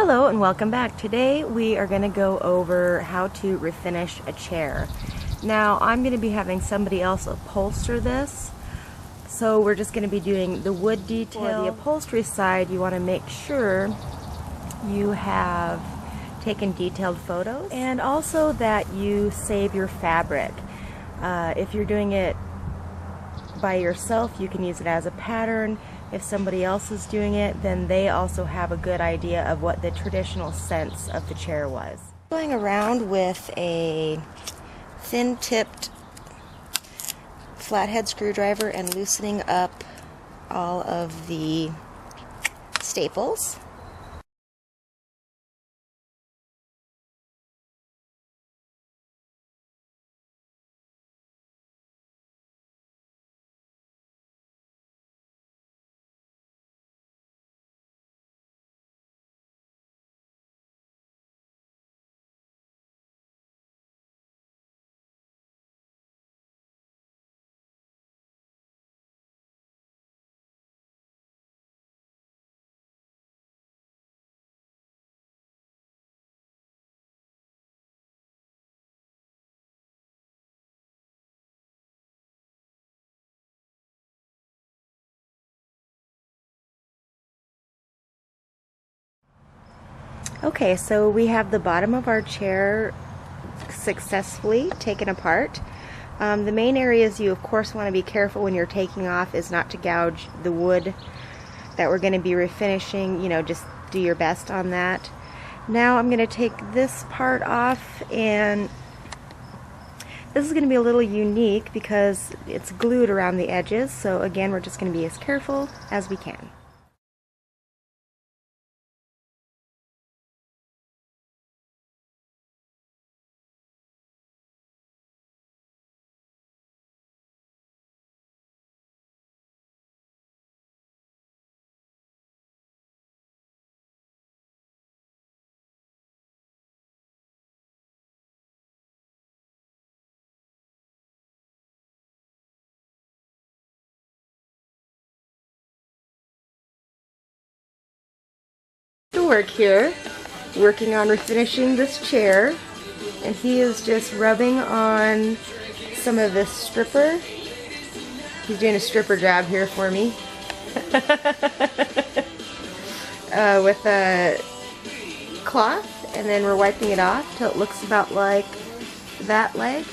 Hello and welcome back. Today we are going to go over how to refinish a chair. Now I'm going to be having somebody else upholster this, so we're just going to be doing the wood detail. For the upholstery side, you want to make sure you have taken detailed photos and also that you save your fabric. If you're doing it by yourself, you can use it as a pattern. If somebody else is doing it, then they also have a good idea of what the traditional sense of the chair was. Going around with a thin-tipped flathead screwdriver and loosening up all of the staples. Okay, so we have the bottom of our chair successfully taken apart. The main areas you of course want to be careful when you're taking off is not to gouge the wood that we're going to be refinishing. You know, just do your best on that. Now I'm going to take this part off, and this is going to be a little unique because it's glued around the edges, so again we're just going to be as careful as we can. To work here, working on refinishing this chair, and he is just rubbing on some of this stripper. He's doing a stripper job here for me with a cloth, and then we're wiping it off till it looks about like that leg,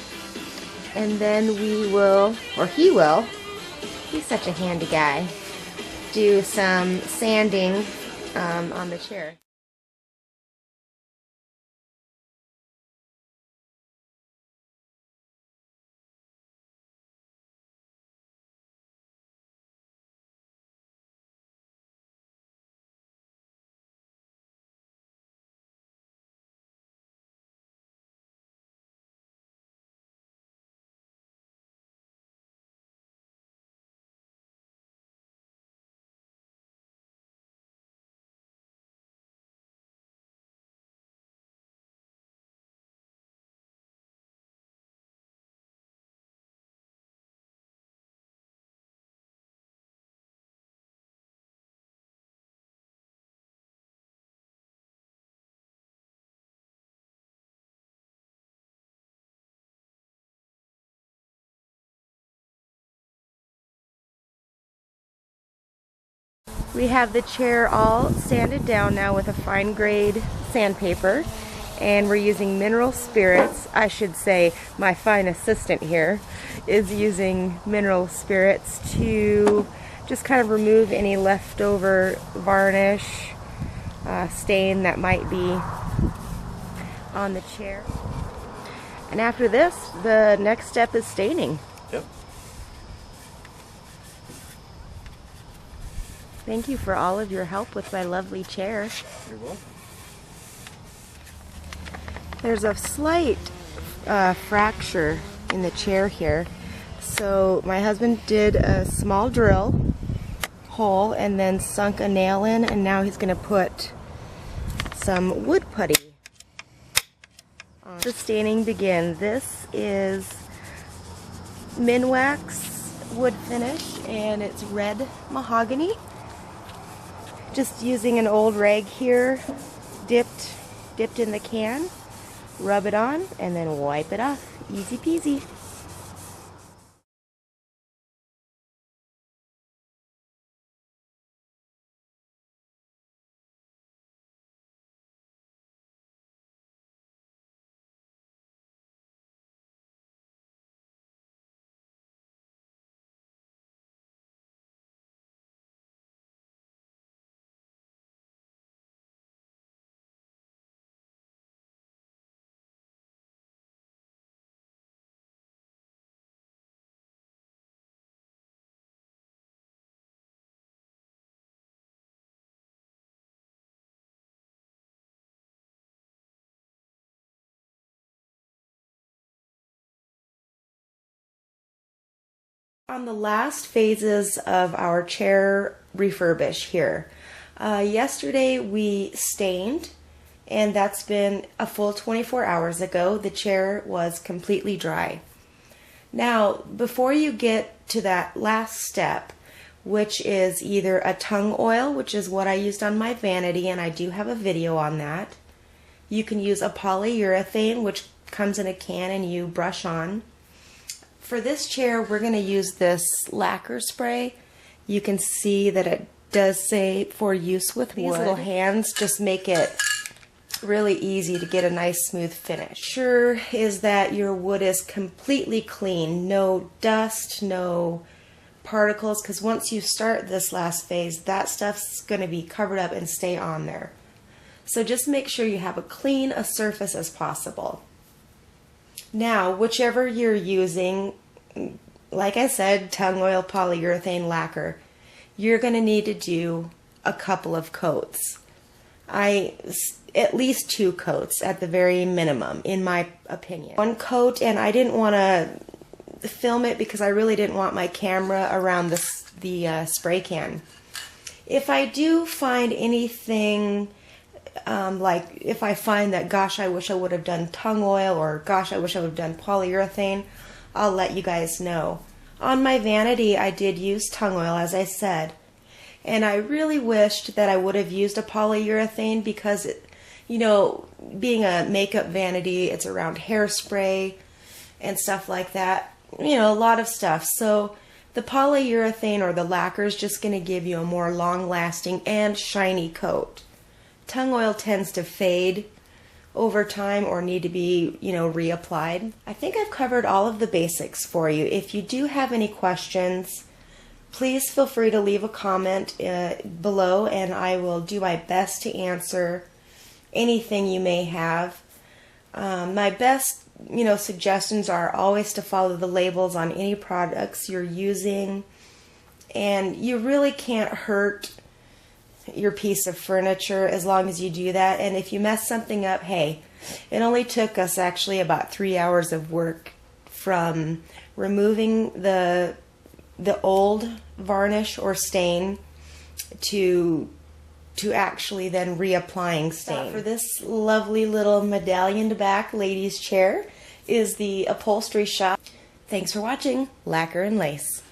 and then we will, or he will, he's such a handy guy, do some sanding on the chair. We have the chair all sanded down now with a fine grade sandpaper, and we're using mineral spirits. I should say my fine assistant here is using mineral spirits to just kind of remove any leftover varnish, stain that might be on the chair. And after this, the next step is staining. Yep. Thank you for all of your help with my lovely chair. You're welcome. There's a slight fracture in the chair here. So my husband did a small drill hole and then sunk a nail in, and now he's going to put some wood putty. The staining begins. This is Minwax wood finish, and it's red mahogany. Just using an old rag here, dipped in the can, rub it on, and then wipe it off. Easy peasy. On the last phases of our chair refurbish here, yesterday we stained, and that's been a full 24 hours ago. The chair was completely dry. Now, before you get to that last step, which is either a tung oil, which is what I used on my vanity, and I do have a video on that. You can use a polyurethane, which comes in a can and you brush on. For this chair, we're going to use this lacquer spray. You can see that it does say for use with wood. These little hands just make it really easy to get a nice smooth finish. Sure is that your wood is completely clean, no dust, no particles, because once you start this last phase, that stuff's going to be covered up and stay on there. So just make sure you have as clean a surface as possible. Now, whichever you're using, like I said, tung oil, polyurethane, lacquer, you're going to need to do a couple of coats. At least 2 coats at the very minimum, in my opinion. 1 coat, and I didn't want to film it because I really didn't want my camera around the spray can. If I do find anything, like if I find that, gosh, I wish I would have done tung oil, or gosh, I wish I would have done polyurethane, I'll let you guys know. On my vanity, I did use tung oil, as I said, and I really wished that I would have used a polyurethane because, you know, being a makeup vanity, it's around hairspray and stuff like that, you know, a lot of stuff. So the polyurethane or the lacquer is just going to give you a more long-lasting and shiny coat. Tung oil tends to fade over time or need to be, you know, reapplied. I think I've covered all of the basics for you. If you do have any questions, please feel free to leave a comment below, and I will do my best to answer anything you may have. My best, you know, suggestions are always to follow the labels on any products you're using, and you really can't hurt your piece of furniture as long as you do that. And if you mess something up, hey, it only took us actually about 3 hours of work from removing the old varnish or stain to actually then reapplying stain. For this lovely little medallioned back ladies chair is the upholstery shop. Thanks for watching Lacquer and Lace.